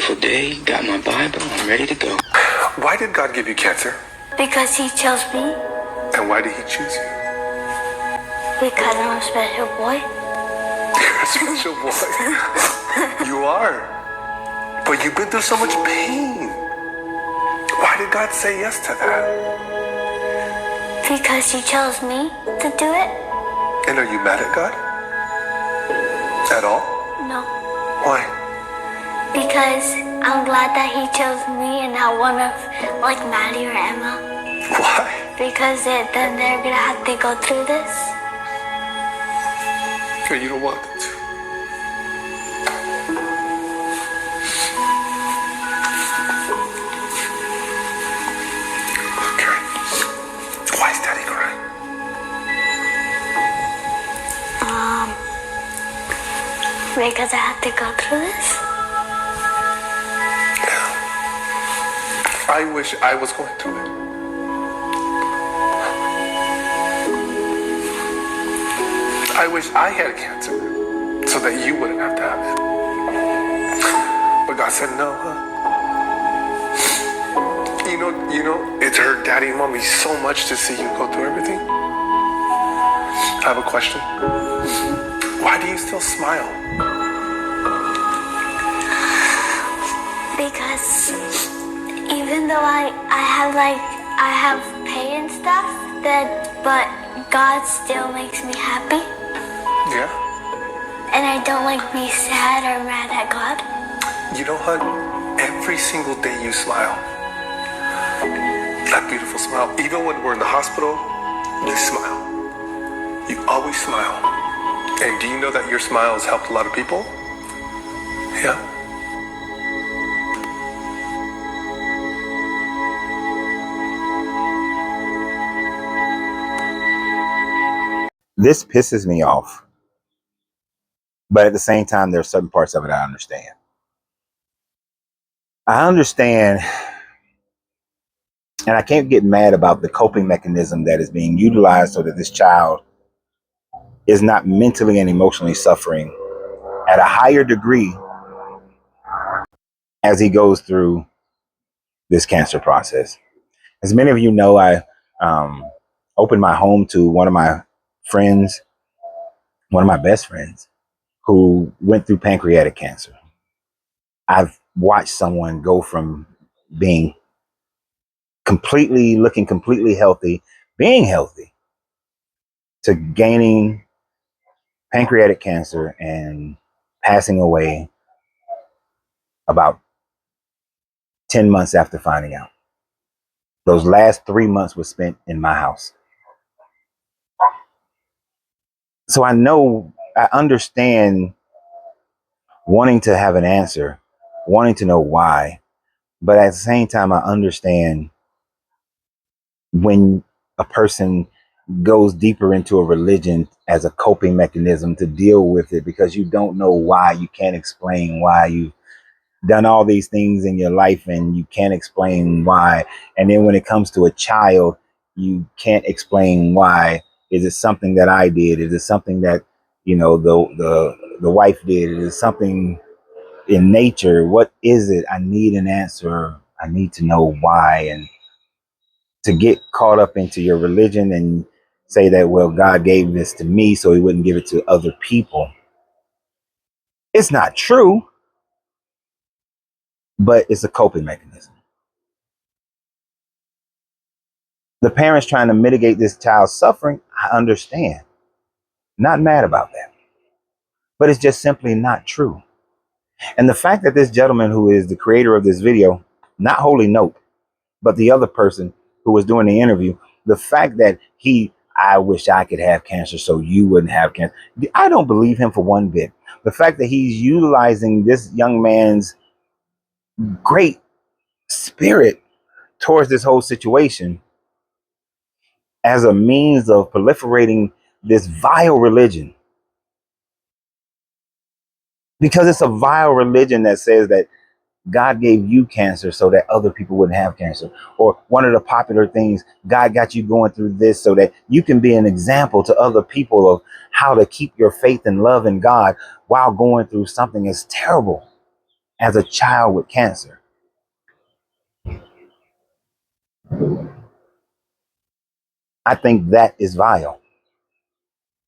Beautiful day, got my Bible, I'm ready to go. Why did God give you cancer? Because he chose me. And why did he choose you? Because I'm a special boy. You're a special boy. You are. But you've been through so much pain. Why did God say yes to that? Because he chose me to do it. And are you mad at God? At all? No. Why? Because I'm glad that he chose me and not one of like Maddie or Emma. Why? Because then they're gonna have to go through this. Or you don't want them to? Okay. Why is Daddy crying? Because I have to go through this. I wish I was going through it. I wish I had cancer so that you wouldn't have to have it. But God said no, huh? You know, it hurt Daddy and Mommy so much to see you go through everything. I have a question. Why do you still smile? Because even though I have pain and stuff, but God still makes me happy. Yeah? And I don't be sad or mad at God. You know, hon, every single day you smile. That beautiful smile. Even when we're in the hospital, you smile. You always smile. And do you know that your smile has helped a lot of people? Yeah. This pisses me off. But at the same time, there are certain parts of it I understand. I understand, and I can't get mad about the coping mechanism that is being utilized so that this child is not mentally and emotionally suffering at a higher degree as he goes through this cancer process. As many of you know, I opened my home to one of my friends, one of my best friends, who went through pancreatic cancer. I've watched someone go from being looking completely healthy, being healthy, to gaining pancreatic cancer and passing away about 10 months after finding out. Those last 3 months were spent in my house. So I understand wanting to have an answer, wanting to know why, but at the same time, I understand when a person goes deeper into a religion as a coping mechanism to deal with it, because you don't know why. You can't explain why you've done all these things in your life and you can't explain why. And then when it comes to a child, you can't explain why. Is it something that I did? Is it something that, the wife did? Is it something in nature? What is it? I need an answer. I need to know why. And to get caught up into your religion and say that, well, God gave this to me so he wouldn't give it to other people. It's not true, but it's a coping mechanism. The parents trying to mitigate this child's suffering, I understand. Not mad about that. But it's just simply not true. And the fact that this gentleman who is the creator of this video, not Holy Note, but the other person who was doing the interview, the fact that I wish I could have cancer so you wouldn't have cancer. I don't believe him for one bit. The fact that he's utilizing this young man's great spirit towards this whole situation as a means of proliferating this vile religion. Because it's a vile religion that says that God gave you cancer so that other people wouldn't have cancer. Or one of the popular things, God got you going through this so that you can be an example to other people of how to keep your faith and love in God while going through something as terrible as a child with cancer. I think that is vile,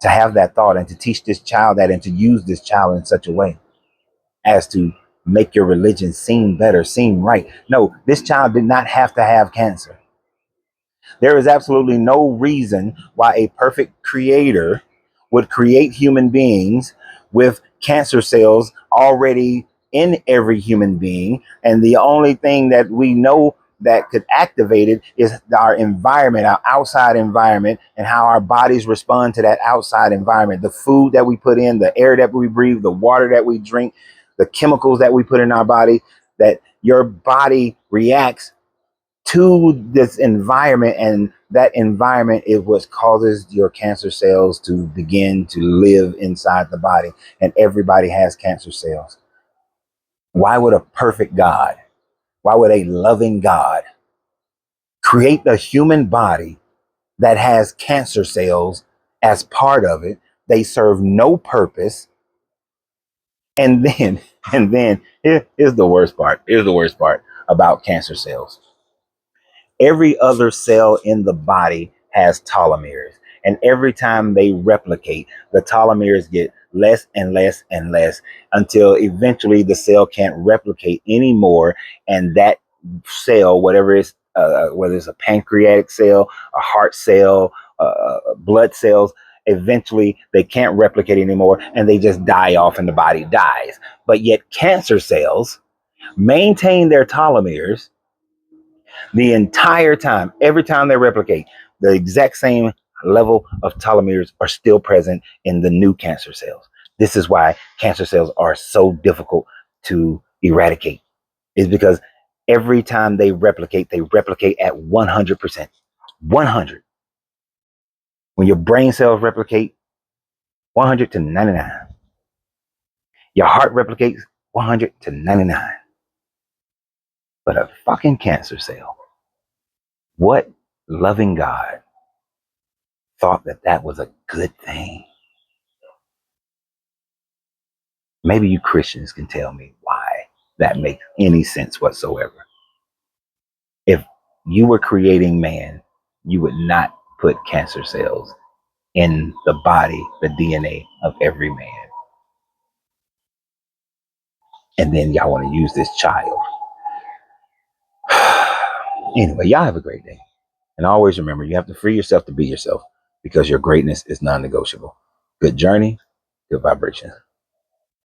to have that thought and to teach this child that and to use this child in such a way as to make your religion seem better, seem right. No, this child did not have to have cancer. There is absolutely no reason why a perfect creator would create human beings with cancer cells already in every human being. And the only thing that we know that could activate it is our environment, our outside environment, and how our bodies respond to that outside environment. The food that we put in, the air that we breathe, the water that we drink, the chemicals that we put in our body, that your body reacts to this environment, and that environment is what causes your cancer cells to begin to live inside the body. And everybody has cancer cells. Why would a perfect God, why would a loving God create a human body that has cancer cells as part of it? They serve no purpose. And then here's the worst part. Here's the worst part about cancer cells. Every other cell in the body has telomeres. And every time they replicate, the telomeres get less and less and less until eventually the cell can't replicate anymore. And that cell, whatever it's, whether it's a pancreatic cell, a heart cell, blood cells, eventually they can't replicate anymore and they just die off and the body dies. But yet cancer cells maintain their telomeres the entire time. Every time they replicate, the exact same level of telomeres are still present in the new cancer cells. This is why cancer cells are so difficult to eradicate, is because every time they replicate at 100%. 100. When your brain cells replicate, 100 to 99. Your heart replicates 100 to 99. But a fucking cancer cell, what loving God thought that that was a good thing? Maybe you Christians can tell me why that makes any sense whatsoever. If you were creating man, you would not put cancer cells in the body, the DNA of every man. And then y'all want to use this child. Anyway, y'all have a great day. And always remember, you have to free yourself to be yourself because your greatness is non-negotiable. Good journey, good vibrations.